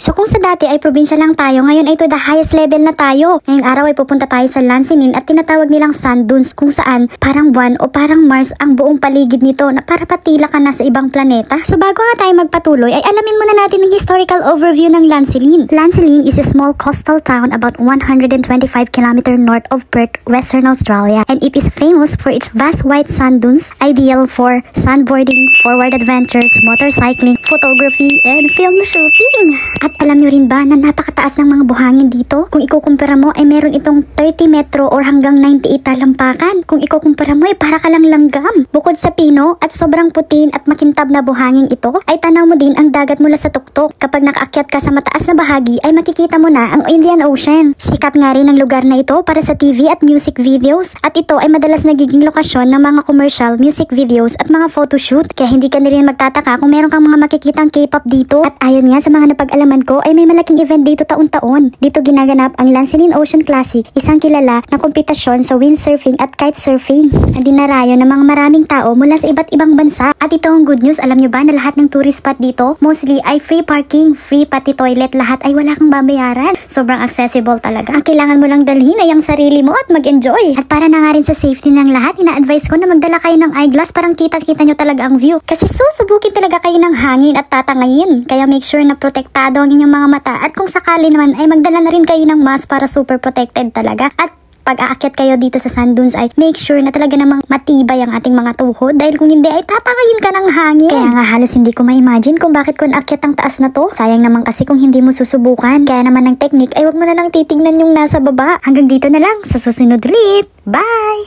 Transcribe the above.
So kung sa dati ay probinsya lang tayo, ngayon ay to the highest level na tayo. Ngayong araw ay pupunta tayo sa Lansinin at tinatawag nilang sand dunes kung saan parang buwan o parang Mars ang buong paligid nito na para patila ka na sa ibang planeta. So bago nga tayo magpatuloy ay alamin muna natin ang historical overview ng Lansinin. Lansinin is a small coastal town about 125 km north of Perth, Western Australia, and it is famous for its vast white sand dunes, ideal for sandboarding, forward adventures, motorcycling, photography, and film shooting. At alam nyo rin ba na napakataas ng mga buhangin dito? Kung ikukumpara mo ay meron itong 30 metro or hanggang 98 talampakan. Kung ikukumpara mo ay para ka lang langgam. Bukod sa pino at sobrang putin at makintab na buhangin ito, ay tanaw mo din ang dagat mula sa tuktok. Kapag nakaakyat ka sa mataas na bahagi ay makikita mo na ang Indian Ocean. Sikat nga rin ang lugar na ito para sa TV at music videos. At ito ay madalas nagiging lokasyon ng mga commercial, music videos at mga photoshoot. Kaya hindi ka na rin magtataka kung meron kang mga makikitang K-pop dito. At ayon nga sa mga napag-alaman ko ay may malaking event dito taon-taon. Dito ginaganap ang Lansinin Ocean Classic, isang kilala na kompetisyon sa windsurfing at kitesurfing. Ang dinarayo ng mga maraming tao mula sa iba't ibang bansa. At ito ang good news, alam nyo ba na lahat ng tourist spot dito mostly ay free parking, free pati toilet, lahat ay wala kang babayaran. Sobrang accessible talaga. Ang kailangan mo lang dalhin ay ang sarili mo at mag-enjoy. At para na nga rin sa safety ng lahat, ina-advise ko na magdala kayo ng eyeglass parang kita-kita nyo talaga ang view. Kasi susubukin talaga kayo ng hangin at tatangayin. Kaya make sure na protektado ang inyong mga mata at kung sakali naman ay magdala na rin kayo ng mask para super protected talaga. At pag aakyat kayo dito sa sand dunes ay make sure na talaga namang matibay ang ating mga tuhod dahil kung hindi ay tatangayin ka ng hangin. Kaya nga halos hindi ko ma-imagine kung bakit ko naakyat ang taas na to. Sayang naman kasi kung hindi mo susubukan. Kaya naman ng technique ay wag mo na lang titignan yung nasa baba. Hanggang dito na lang sa susunod ulit. Bye!